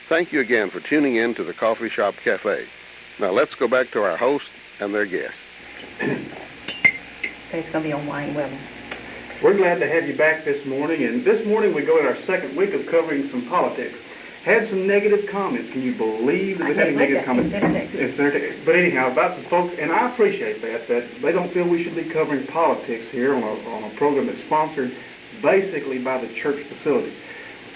Thank you again for tuning in to the Coffee Shop Café. Now let's go back to our host and their guests. Okay, it's going to be on Wayne. Well, we're glad to have you back this morning, and this morning we go in our second week of covering some politics. Had some negative comments. Can you believe that we've had negative comments? But anyhow, about some folks, and I appreciate that they don't feel we should be covering politics here on a program that's sponsored basically by the church facility.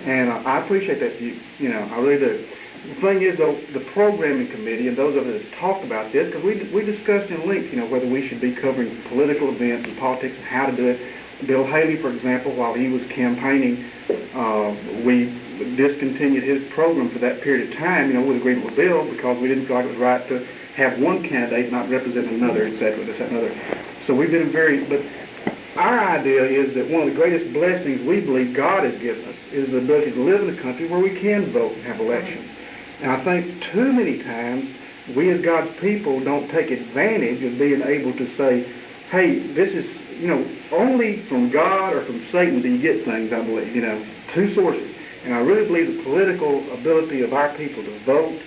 And I appreciate that. You know, I really do. The thing is, though, the programming committee and those of us that talked about this, because we discussed in length, you know, whether we should be covering political events and politics and how to do it. Bill Haley, for example, while he was campaigning, we discontinued his program for that period of time, you know, with agreement with Bill, because we didn't feel like it was right to have one candidate not represent another, etc., this, that, and other. So we've been but our idea is that one of the greatest blessings we believe God has given us is the ability to live in a country where we can vote and have elections. And I think too many times we as God's people don't take advantage of being able to say, hey, this is, you know, only from God or from Satan do you get things, I believe, you know, two sources. And I really believe the political ability of our people to vote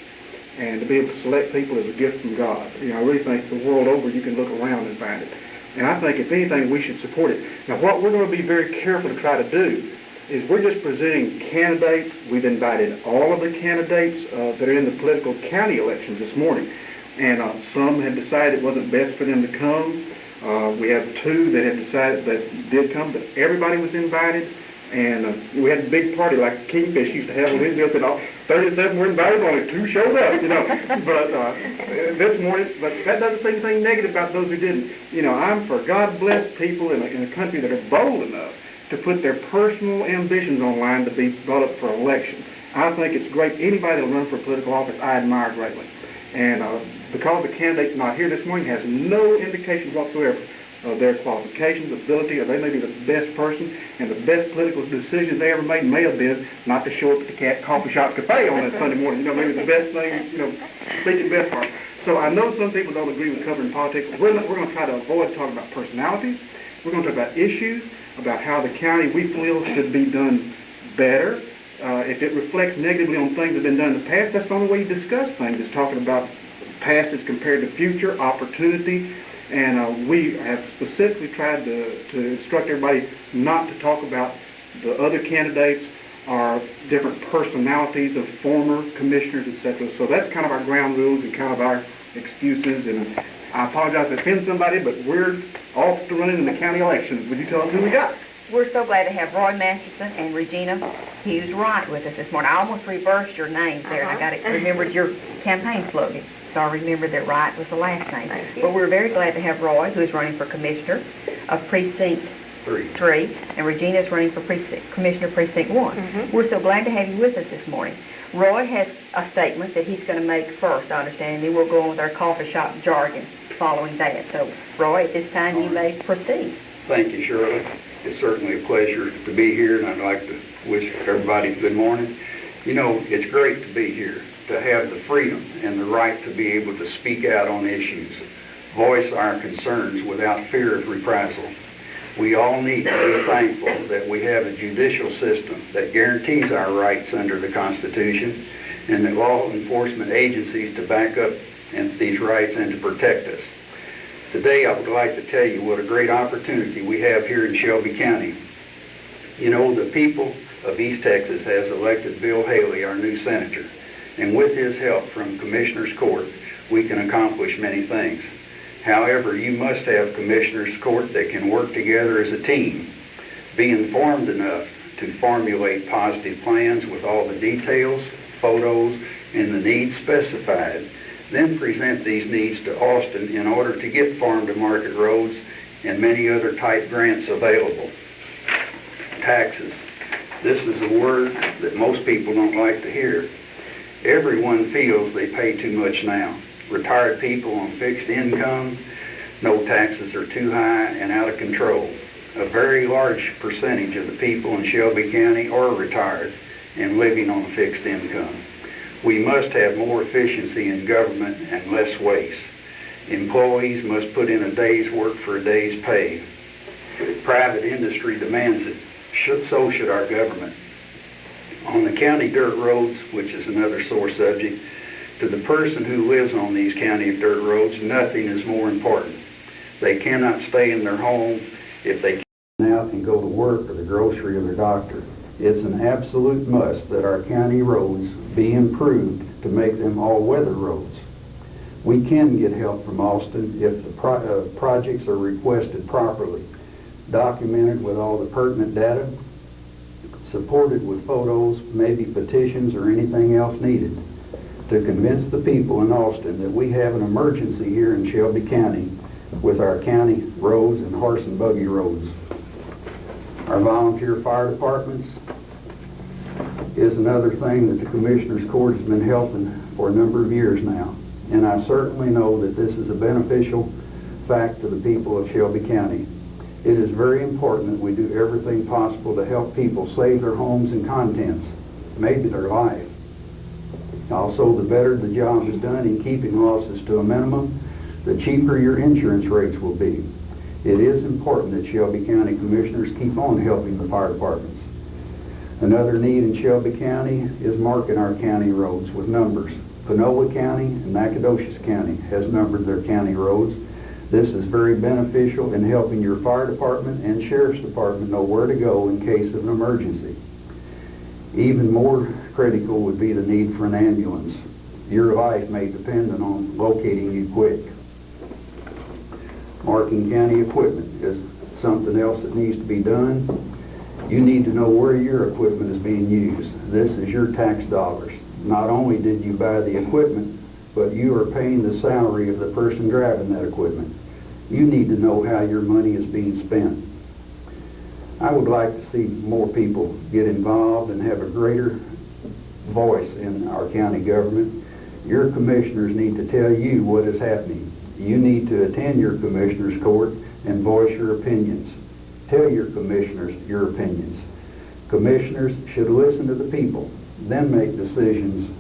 and to be able to select people is a gift from God. You know, I really think the world over you can look around and find it. And I think, if anything, we should support it. Now, what we're going to be very careful to try to do is we're just presenting candidates. We've invited all of the candidates that are in the political county elections this morning. And some have decided it wasn't best for them to come. We have two that have decided that did come, but everybody was invited. And we had a big party like Kingfish used to have when he built it all. 37 were invited, only 2 showed up, you know. But this morning, but that doesn't say anything negative about those who didn't. You know, I'm for God-blessed people in a country that are bold enough to put their personal ambitions online to be brought up for election. I think it's great. Anybody that will run for political office, I admire greatly. And because the candidate's not here this morning has no indication whatsoever of their qualifications, ability, or they may be the best person, and the best political decision they ever made may have been not to show up at the Coffee Shop Café on that Sunday morning. You know, maybe the best thing, you know, speaking best part. So I know some people don't agree with covering politics. We're going to try to avoid talking about personalities. We're going to talk about issues, about how the county we feel should be done better. If it reflects negatively on things that have been done in the past, that's the only way you discuss things, is talking about past as compared to future, opportunity. And we have specifically tried to instruct everybody not to talk about the other candidates or different personalities of former commissioners, etc. So that's kind of our ground rules and kind of our excuses. And I apologize if I offend somebody, but we're off to running in the county elections. Would you tell us who we got? we're so glad to have Roy Masterson and Regina Wright with us this morning. I almost reversed your names there, and I remembered your campaign slogan. So I remembered that Wright was the last name. But we're very glad to have Roy, who is running for Commissioner of Precinct 3, and Regina is running for Commissioner Precinct 1. We're so glad to have you with us this morning. Roy has a statement that he's going to make first, I understand, and then we'll go on with our coffee shop jargon following that. So, Roy, at this time you may proceed. Thank you, Shirley. It's certainly a pleasure to be here, and I'd like to wish everybody good morning. You know, it's great to be here, to have the freedom and the right to be able to speak out on issues, voice our concerns without fear of reprisal. We all need to be thankful that we have a judicial system that guarantees our rights under the Constitution, and the law enforcement agencies to back up these rights and to protect us. Today I would like to tell you what a great opportunity we have here in Shelby County. You know, the people of East Texas has elected Bill Haley, our new senator, and with his help from Commissioner's Court, we can accomplish many things. However, you must have Commissioner's Court that can work together as a team, be informed enough to formulate positive plans with all the details, photos, and the needs specified, then present these needs to Austin in order to get farm-to-market roads and many other type grants available. Taxes. This is a word that most people don't like to hear. Everyone feels they pay too much now. Retired people on fixed income, no taxes are too high and out of control. A very large percentage of the people in Shelby County are retired and living on a fixed income. We must have more efficiency in government and less waste. Employees must put in a day's work for a day's pay. Private industry demands it. So should our government. On the county dirt roads, which is another sore subject, to the person who lives on these county dirt roads, nothing is more important. They cannot stay in their home if they can out and go to work or the grocery or the doctor. It's an absolute must that our county roads be improved to make them all-weather roads. We can get help from Austin if the projects are requested properly, documented with all the pertinent data, supported with photos, maybe petitions or anything else needed to convince the people in Austin that we have an emergency here in Shelby County with our county roads and horse and buggy roads. Our volunteer fire departments is another thing that the Commissioners Court has been helping for a number of years now. And I certainly know that this is a beneficial fact to the people of Shelby County. It is very important that we do everything possible to help people save their homes and contents, maybe their life. Also, the better the job is done in keeping losses to a minimum, the cheaper your insurance rates will be. It is important that Shelby County Commissioners keep on helping the fire departments. Another need in Shelby County is marking our county roads with numbers. Panola County and Nacogdoches County has numbered their county roads. This is very beneficial in helping your fire department and sheriff's department know where to go in case of an emergency. Even more critical would be the need for an ambulance. Your life may depend on locating you quick. Marking county equipment is something else that needs to be done. You need to know where your equipment is being used. This is your tax dollars. Not only did you buy the equipment, but you are paying the salary of the person driving that equipment. You need to know how your money is being spent. I would like to see more people get involved and have a greater voice in our county government. Your commissioners need to tell you what is happening. You need to attend your commissioners' court and voice your opinions. Tell your commissioners your opinions. Commissioners should listen to the people, then make decisions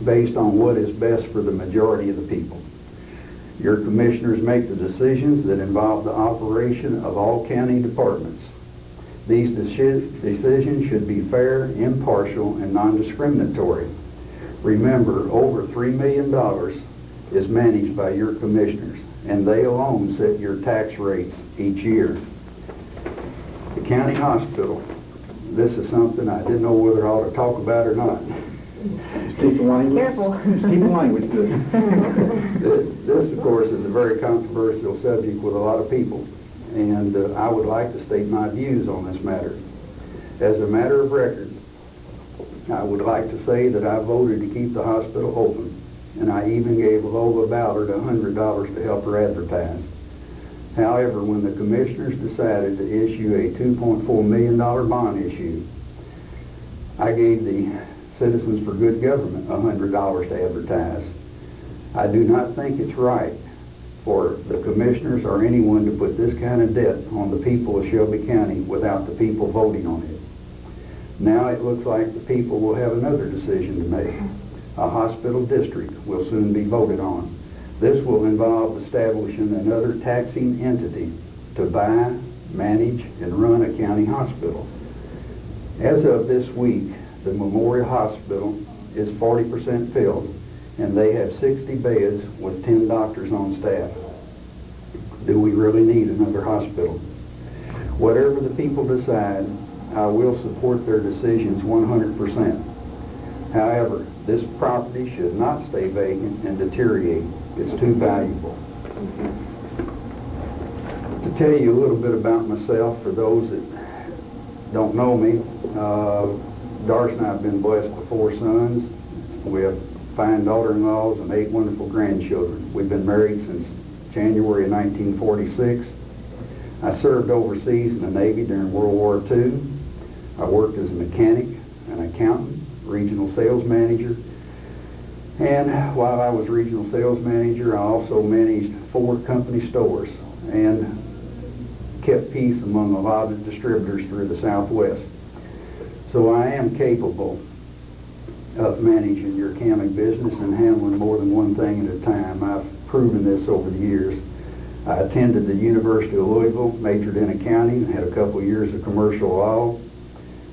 based on what is best for the majority of the people. Your commissioners make the decisions that involve the operation of all county departments. These decisions should be fair, impartial, and non-discriminatory. Remember, over $3 million is managed by your commissioners, and they alone set your tax rates each year. The county hospital, this is something I didn't know whether I ought to talk about or not. Keep the language. Careful. Keep the language good. This, of course, is a very controversial subject with a lot of people, and I would like to state my views on this matter. As a matter of record, I would like to say that I voted to keep the hospital open, and I even gave Lola Ballard $100 to help her advertise. However, when the commissioners decided to issue a $2.4 million bond issue, I gave the Citizens for Good Government $100 to advertise. I do not think it's right for the commissioners or anyone to put this kind of debt on the people of Shelby County without the people voting on it. Now it looks like the people will have another decision to make. A hospital district will soon be voted on. This will involve establishing another taxing entity to buy, manage, and run a county hospital. As of this week, the Memorial Hospital is 40% filled, and they have 60 beds with 10 doctors on staff. Do we really need another hospital? Whatever the people decide, I will support their decisions 100%. However, this property should not stay vacant and deteriorate. It's too valuable. To tell you a little bit about myself, for those that don't know me, Doris and I have been blessed with 4 sons. We have 5 daughter-in-laws and 8 wonderful grandchildren. We've been married since January of 1946. I served overseas in the Navy during World War II. I worked as a mechanic, an accountant, regional sales manager, and while I was regional sales manager, I also managed 4 company stores and kept peace among a lot of distributors through the Southwest. So I am capable of managing your accounting business and handling more than one thing at a time. I've proven this over the years. I attended the University of Louisville, majored in accounting, and had a couple of years of commercial law.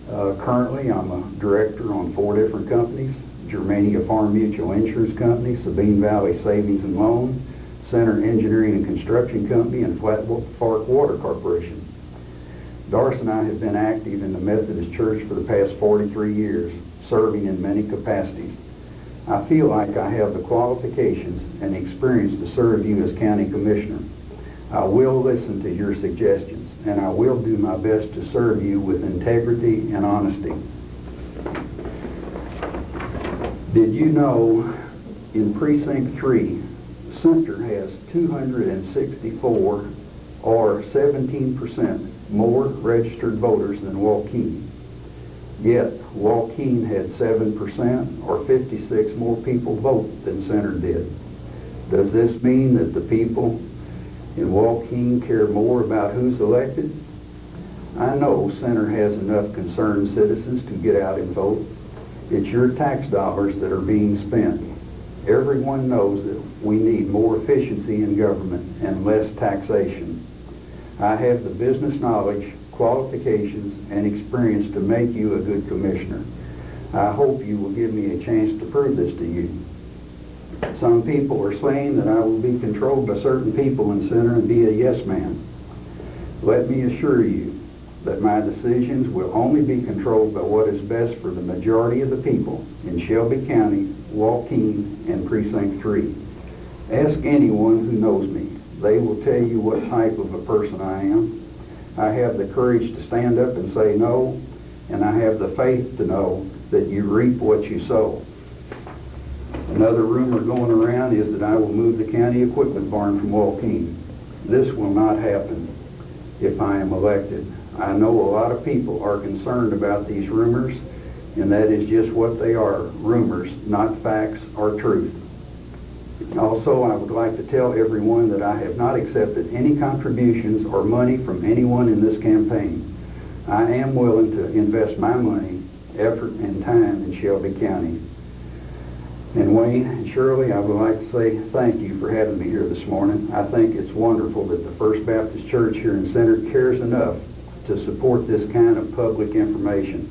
Currently, I'm a director on 4 different companies: Germania Farm Mutual Insurance Company, Sabine Valley Savings and Loan, Center Engineering and Construction Company, and Flat Fork Water Corporation. Doris and I have been active in the Methodist Church for the past 43 years, serving in many capacities. I feel like I have the qualifications and experience to serve you as County Commissioner. I will listen to your suggestions, and I will do my best to serve you with integrity and honesty. Did you know in Precinct 3, Center has 264, or 17%, more registered voters than Waukegan? Yet, Waukegan had 7%, or 56 more people vote than Center did. Does this mean that the people in Waukegan care more about who's elected? I know Center has enough concerned citizens to get out and vote. It's your tax dollars that are being spent. Everyone knows that we need more efficiency in government and less taxation. I have the business knowledge, qualifications, and experience to make you a good commissioner. I hope you will give me a chance to prove this to you. Some people are saying that I will be controlled by certain people in Center and be a yes man. Let me assure you that my decisions will only be controlled by what is best for the majority of the people in Shelby County, Waukegan, and Precinct 3. Ask anyone who knows me. They will tell you what type of a person I am. I have the courage to stand up and say no, and I have the faith to know that you reap what you sow. Another rumor going around is that I will move the county equipment barn from Waukegan. This will not happen if I am elected. I know a lot of people are concerned about these rumors, and that is just what they are, rumors, not facts or truth. Also, I would like to tell everyone that I have not accepted any contributions or money from anyone in this campaign. I am willing to invest my money, effort, and time in Shelby County. And Wayne and Shirley, I would like to say thank you for having me here this morning. I think it's wonderful that the First Baptist Church here in Center cares enough to support this kind of public information.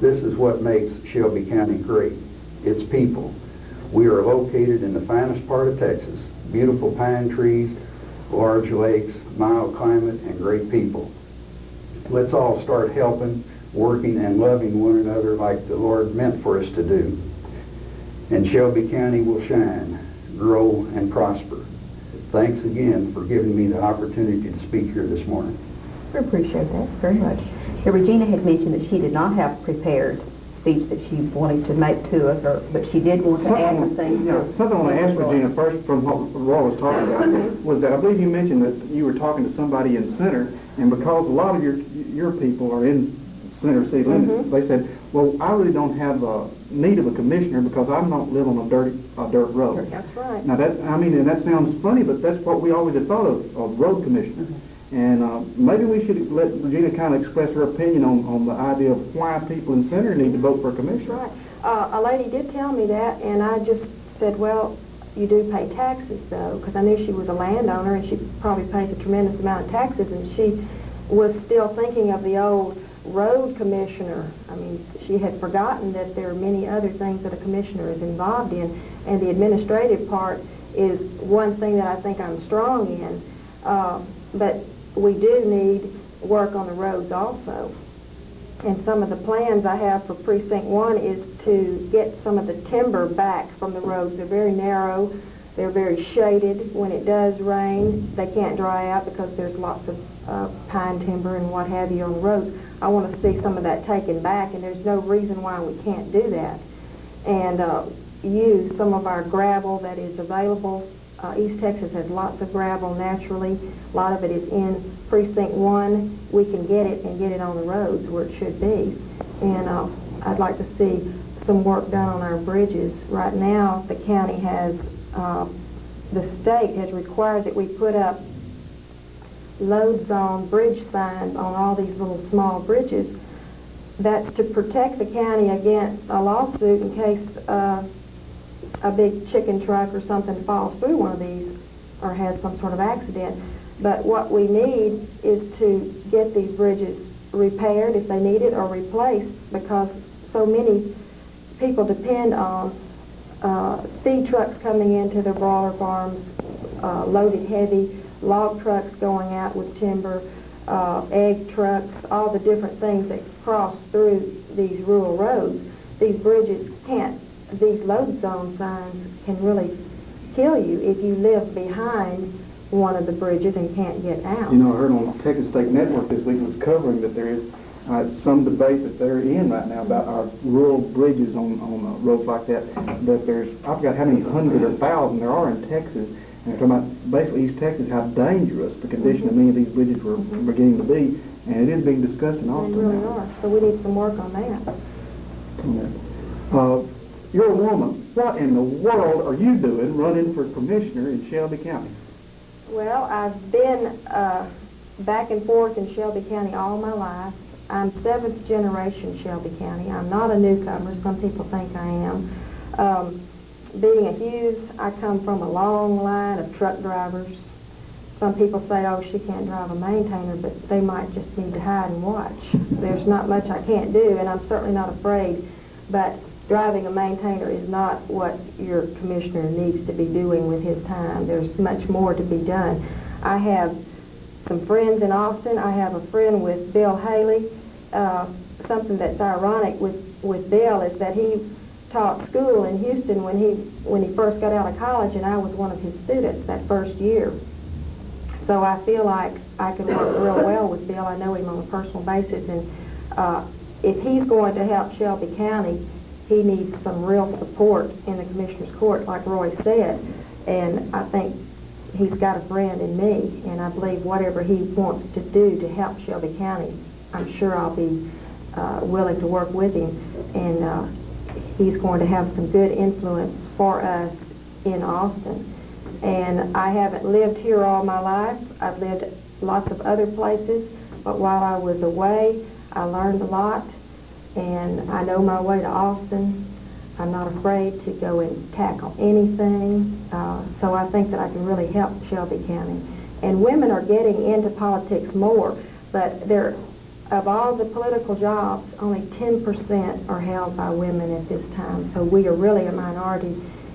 This is what makes Shelby County great. It's people. We are located in the finest part of Texas. Beautiful pine trees, large lakes, mild climate, and great people. Let's all start helping, working, and loving one another like the Lord meant for us to do. And Shelby County will shine, grow, and prosper. Thanks again for giving me the opportunity to speak here this morning. We appreciate that very much. Now, Regina had mentioned that she did not have prepared speech that she wanted to make to us, but she did want to add some things. Yeah, something I want to ask Regina first from what Roy was talking about was that I believe you mentioned that you were talking to somebody in Center, and because a lot of your people are in Center city limits, they said, well, I really don't have a need of a commissioner because I don't live on a dirt road. That's right. Now and that sounds funny, but that's what we always had thought of road commissioner. And maybe we should let Regina kind of express her opinion on the idea of why people in Center need to vote for a commissioner. Right. A lady did tell me that, and I just said, well, you do pay taxes, though, because I knew she was a landowner, and she probably pays a tremendous amount of taxes, and she was still thinking of the old road commissioner. I mean, she had forgotten that there are many other things that a commissioner is involved in, and the administrative part is one thing that I think I'm strong in. But we do need work on the roads also. And some of the plans I have for Precinct 1 is to get some of the timber back from the roads. They're very narrow. They're very shaded. When it does rain, they can't dry out because there's lots of pine timber and what have you on the roads. I want to see some of that taken back, and there's no reason why we can't do that. And use some of our gravel that is available. East Texas has lots of gravel naturally. A lot of it is in Precinct 1. We can get it and get it on the roads where it should be. And I'd like to see some work done on our bridges. Right now, the county has, the state has required that we put up load zone bridge signs on all these little small bridges. That's to protect the county against a lawsuit in case a big chicken truck or something falls through one of these or has some sort of accident. But what we need is to get these bridges repaired if they need it or replaced, because so many people depend on feed trucks coming into their broiler farms, loaded heavy, log trucks going out with timber, egg trucks, all the different things that cross through these rural roads. These bridges can't, these load zone signs can really kill you if you live behind one of the bridges and can't get out. You know, I heard on Texas State Network this week was covering that there is some debate that they're in right now about our rural bridges on roads like that, that there's, I forgot how many hundred or thousand there are in Texas, and they're talking about basically East Texas, how dangerous the condition of many of these bridges were beginning to be, and it is being discussed in Austin. They really are, so we need some work on that. Yeah. You're a woman. What in the world are you doing running for commissioner in Shelby County? Well, I've been back and forth in Shelby County all my life. I'm 7th generation Shelby County. I'm not a newcomer. Some people think I am. Being a Hughes, I come from a long line of truck drivers. Some people say, oh, she can't drive a maintainer, but they might just need to hide and watch. There's not much I can't do, and I'm certainly not afraid, but driving a maintainer is not what your commissioner needs to be doing with his time. There's much more to be done. I have some friends in Austin. I have a friend with Bill Haley. Something that's ironic with Bill is that he taught school in Houston when he first got out of college, and I was one of his students that first year. So I feel like I can work real well with Bill. I know him on a personal basis, and if he's going to help Shelby County, he needs some real support in the Commissioner's Court, like Roy said, and I think he's got a friend in me, and I believe whatever he wants to do to help Shelby County, I'm sure I'll be willing to work with him, and he's going to have some good influence for us in Austin. And I haven't lived here all my life. I've lived lots of other places, but while I was away, I learned a lot, and I know my way to Austin. I'm not afraid to go and tackle anything, so I think that I can really help Shelby County. And women are getting into politics more, but of all the political jobs, only 10% are held by women at this time, so we are really a minority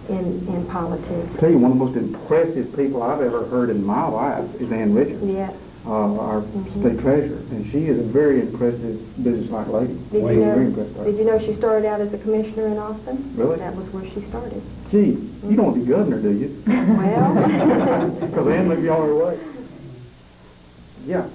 in politics. I tell you, one of the most impressive people I've ever heard in my life is Ann Richards. Yes. Our state treasurer, and she is a very impressive business-like lady. Did you know she started out as a commissioner in Austin? Really? That was where she started. Gee, you don't want to be governor, do you? Well. Because Ann may be on her way. Yeah.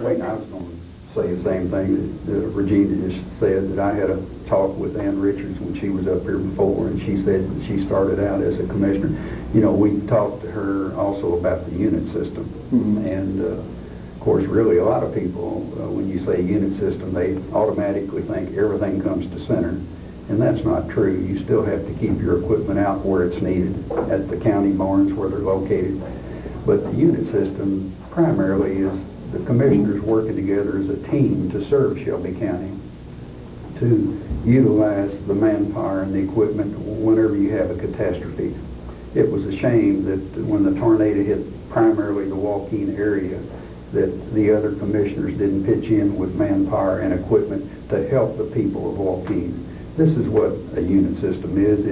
Wayne, I was going to say the same thing that Regina just said, that I had a talk with Ann Richards when she was up here before, and she said that she started out as a commissioner. You know, we talked to her also about the unit system. And, of course, really a lot of people, when you say unit system, they automatically think everything comes to center. And that's not true. You still have to keep your equipment out where it's needed, at the county barns where they're located. But the unit system primarily is the commissioners working together as a team to serve Shelby County, to utilize the manpower and the equipment whenever you have a catastrophe. It was a shame that when the tornado hit primarily the Waukegan area, that the other commissioners didn't pitch in with manpower and equipment to help the people of Waukegan. This is what a unit system is.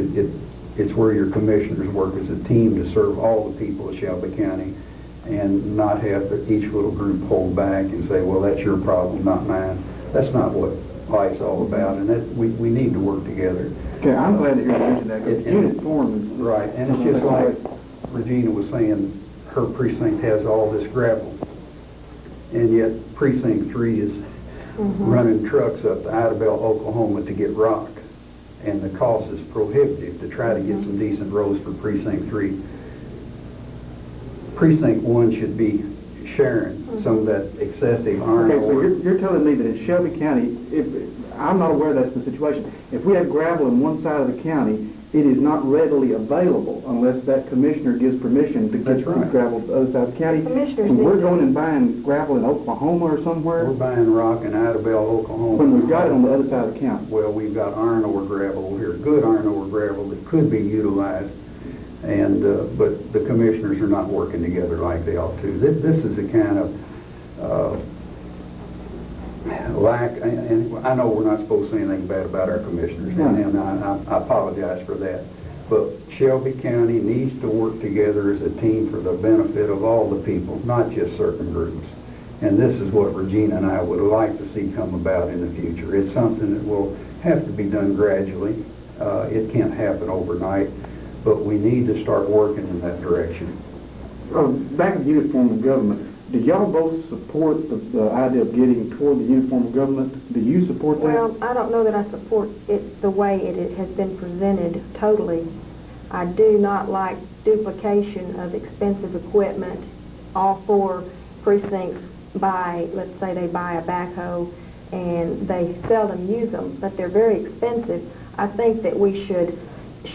It's where your commissioners work as a team to serve all the people of Shelby County, and not have each little group hold back and say, well, that's your problem, not mine. That's not what life's all about, and that we need to work together. Okay, I'm glad that you mentioned that. Unit form is right, and it's just like Regina was saying, her precinct has all this gravel, and yet Precinct 3 is running trucks up to Idabel, Oklahoma to get rock, and the cost is prohibitive to try to get some decent roads for Precinct 3. Precinct 1 should be sharing some of that excessive iron ore. So you're telling me that in Shelby County, I'm not aware that's the situation. If we have gravel in one side of the county, it is not readily available unless that commissioner gives permission to get gravel to the other side of the county. Commissioners we're going and buying gravel in Oklahoma or somewhere. We're buying rock in Idabel, Oklahoma. When we've got it on the other side of the county. Well, we've got iron ore gravel here, good iron ore gravel that could be utilized. And but the commissioners are not working together like they ought to. This is the kind of and I know we're not supposed to say anything bad about our commissioners, and I apologize for that. But Shelby County needs to work together as a team for the benefit of all the people, not just certain groups. And this is what Regina and I would like to see come about in the future. It's something that will have to be done gradually. It can't happen overnight, but we need to start working in that direction. Back in uniform of government, do y'all both support the idea of getting toward the uniform of government? Do you support that? Well, I don't know that I support it the way it has been presented totally. I do not like duplication of expensive equipment. All 4 precincts buy, let's say they buy a backhoe and they seldom use them, but they're very expensive. I think that we should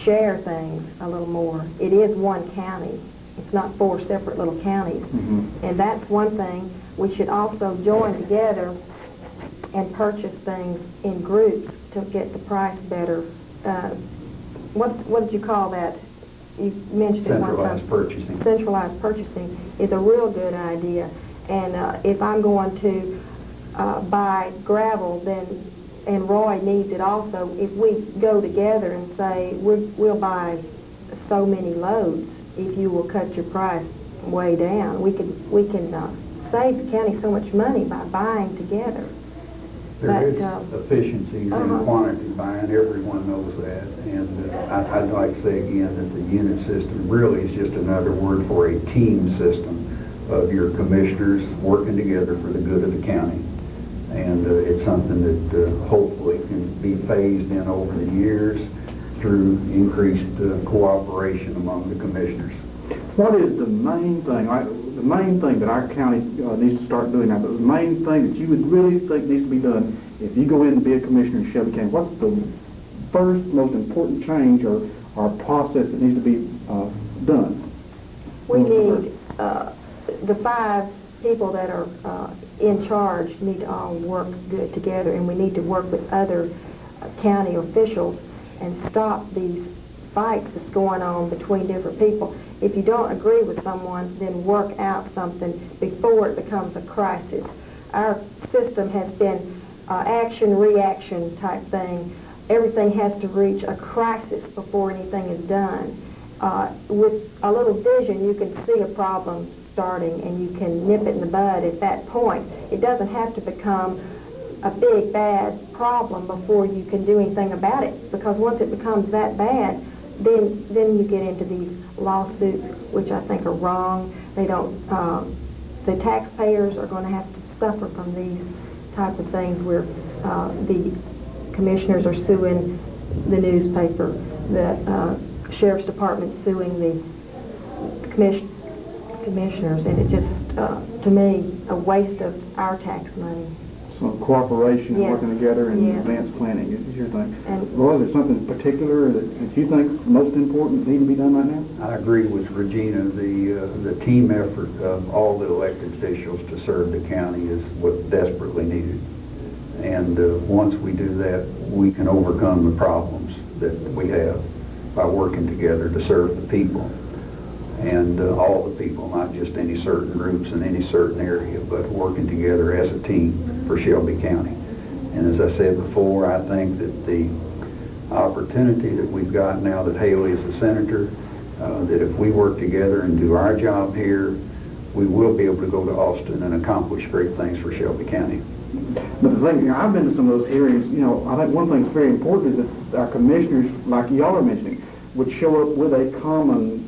share things a little more. It is one county. It's not 4 separate little counties. And that's one thing. We should also join together and purchase things in groups to get the price better. What did you call that? You mentioned it one time. Centralized purchasing. Centralized purchasing is a real good idea. And if I'm going to buy gravel, and Roy needs it also, if we go together and say, we'll buy so many loads, if you will cut your price way down, we can save the county so much money by buying together. There is efficiencies in quantity buying. Everyone knows that. And I'd like to say again that the unit system really is just another word for a team system of your commissioners working together for the good of the county. And it's something that hopefully can be phased in over the years through increased cooperation among the commissioners. What is the main thing, the main thing that our county needs to start doing now, the main thing that you would really think needs to be done if you go in to be a commissioner in Shelby County? What's the first most important change or process that needs to be done? We need the 5 people that are in charge need to all work good together, and we need to work with other county officials and stop these fights that's going on between different people. If you don't agree with someone, then work out something before it becomes a crisis. Our system has been action-reaction type thing. Everything has to reach a crisis before anything is done. With a little vision, you can see a problem starting and you can nip it in the bud at that point. It doesn't have to become a big, bad problem before you can do anything about it, because once it becomes that bad, then you get into these lawsuits, which I think are wrong. They don't, the taxpayers are going to have to suffer from these type of things where the commissioners are suing the newspaper, the sheriff's department suing the commissioners, and it just, to me, a waste of our tax money. So cooperation and working together and advanced planning is your thing. Roy, is there something particular that you think is most important that need to be done right now? I agree with Regina. The team effort of all the elected officials to serve the county is what's desperately needed. And once we do that, we can overcome the problems that we have by working together to serve the people. And all the people, not just any certain groups in any certain area, but working together as a team for Shelby County. And as I said before, I think that the opportunity that we've got now that Haley is the senator, that if we work together and do our job here, we will be able to go to Austin and accomplish great things for Shelby County. But the thing, I've been to some of those hearings, I think one thing that's very important is that our commissioners, like y'all are mentioning, would show up with a common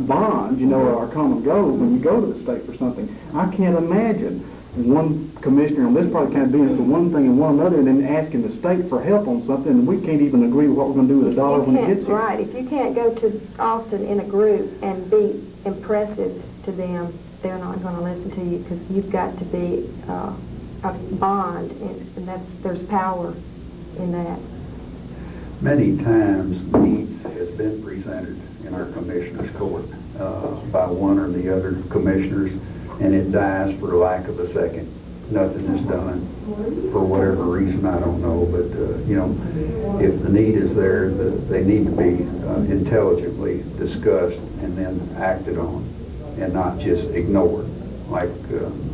bond, or our common goal when you go to the state for something. I can't imagine one commissioner on this part of the county doing for one thing and one another and then asking the state for help on something, and we can't even agree with what we're going to do with a dollar when it gets here. Right. If you can't go to Austin in a group and be impressive to them, they're not going to listen to you, because you've got to be a bond, and there's power in that. Many times needs has been presented in our commissioners' court by one or the other commissioners, and it dies for lack of a second. Nothing is done for whatever reason, I don't know, but if the need is there, they need to be intelligently discussed and then acted on, and not just ignored like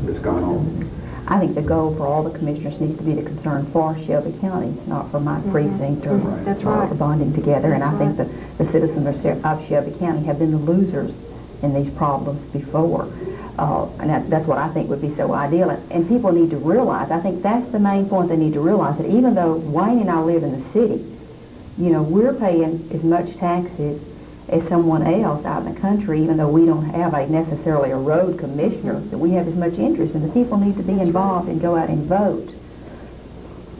it's gone on. I think the goal for all the commissioners needs to be the concern for Shelby County, not for my precinct or, That's or right. bonding together. And I That's think the citizens of Shelby County have been the losers in these problems before. And that's what I think would be so ideal. And people need to realize, I think that's the main point they need to realize, that even though Wayne and I live in the city, you know, we're paying as much taxes as someone else out in the country, even though we don't have necessarily a road commissioner, that we have as much interest, and the people need to be involved and go out and vote.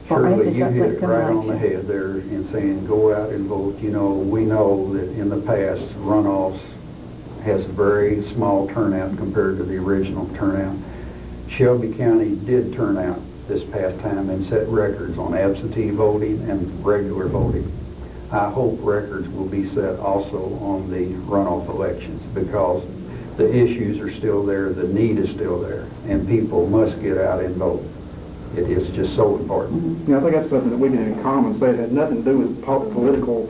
Shirley, you hit it right on the head there in saying go out and vote. You know, we know that in the past, runoffs has a very small turnout compared to the original turnout. Shelby County did turn out this past time and set records on absentee voting and regular voting. I hope records will be set also on the runoff elections, because the issues are still there, the need is still there, and people must get out and vote. It is just so important. Yeah, I think that's something that we can in common say. It has nothing to do with political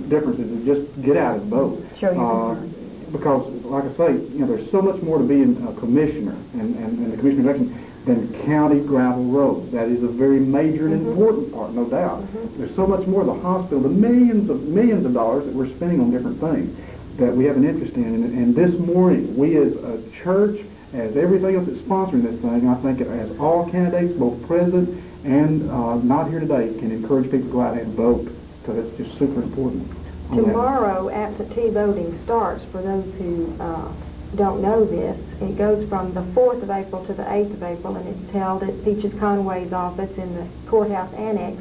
differences. It's just get out and vote. Show your concern. Because, like I say, you know, there's so much more to being a commissioner and the commissioner election than county gravel roads. That is a very major and important part, no doubt. There's so much more. The hospital, the millions of dollars that we're spending on different things that we have an interest in. And this morning, we as a church, as everything else that's sponsoring this thing, I think as all candidates, both present and not here today, can encourage people to go out and vote, because it's just super important. Tomorrow, absentee voting starts, for those who don't know this. It goes from the 4th of April to the 8th of April, and it's held at Peaches Conway's office in the courthouse annex.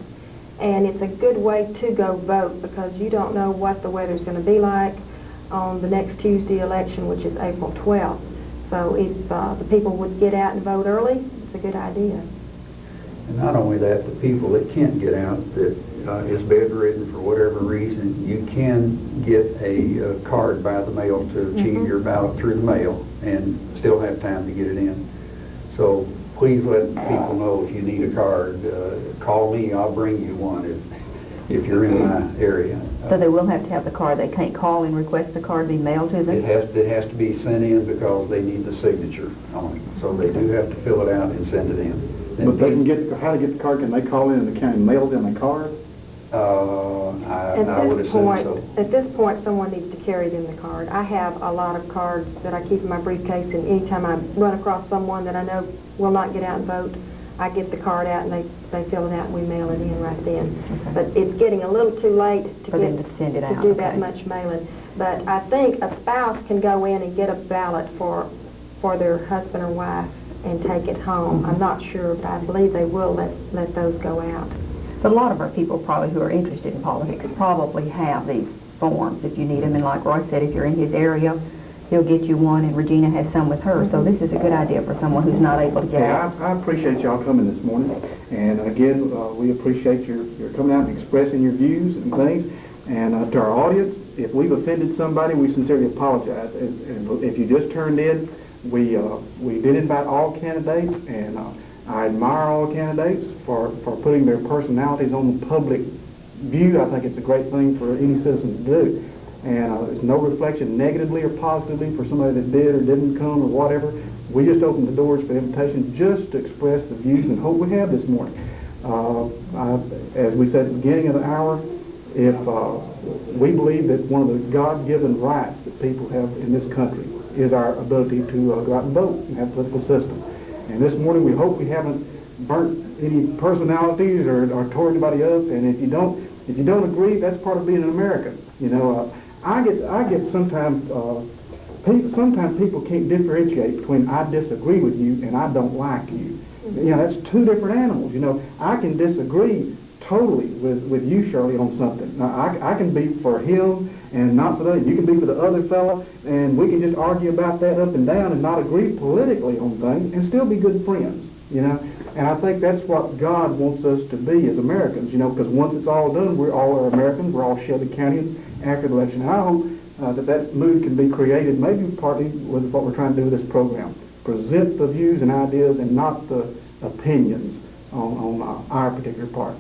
And it's a good way to go vote, because you don't know what the weather's going to be like on the next Tuesday election, which is April 12th. So if the people would get out and vote early, it's a good idea. And not only that, the people that can't get out, that is bedridden for whatever reason, you can get a card by the mail to achieve your ballot through the mail and still have time to get it in. So please let people know if you need a card. Call me, I'll bring you one if you're in my area. So they will have to have the card. They can't call and request the card be mailed to them? It has to be sent in, because they need the signature on it. So they do have to fill it out and send it in. But they can get, how to get the card? Can they call in and the county mail them a card? I would assume so. At this point, someone needs to carry them the card. I have a lot of cards that I keep in my briefcase, and anytime I run across someone that I know will not get out and vote, I get the card out and they fill it out and we mail it in right then. Okay. But it's getting a little too late to send it out. do that much mailing. But I think a spouse can go in and get a ballot for their husband or wife and take it home. I'm not sure, but I believe they will let those go out. But a lot of our people probably who are interested in politics probably have these forms if you need them. And like Roy said, if you're in his area, he'll get you one, and Regina has some with her. So this is a good idea for someone who's not able to get out. I appreciate y'all coming this morning. And again, we appreciate your coming out and expressing your views and things. And to our audience, if we've offended somebody, we sincerely apologize. And if you just turned in, we did invite all candidates, and I admire all candidates for putting their personalities on the public view. I think it's a great thing for any citizen to do. And there's no reflection negatively or positively for somebody that did or didn't come or whatever. We just opened the doors for invitation just to express the views and hope we have this morning. As we said at the beginning of the hour, if we believe that one of the God-given rights that people have in this country is our ability to go out and vote and have a political system. And this morning we hope we haven't burnt any personalities or tore anybody up. And if you don't agree, that's part of being an American. You know, I get sometimes people can't differentiate between I disagree with you and I don't like you. You know, that's two different animals. You know, I can disagree totally with you, Shirley, on something. Now, I can be for him and not for that. You can be for the other fellow, and we can just argue about that up and down and not agree politically on things and still be good friends, you know. And I think that's what God wants us to be as Americans, you know, because once it's all done, we're all Americans, we're all Shelby Countyans after the election. And I hope that mood can be created, maybe partly with what we're trying to do with this program. Present the views and ideas and not the opinions on our particular part.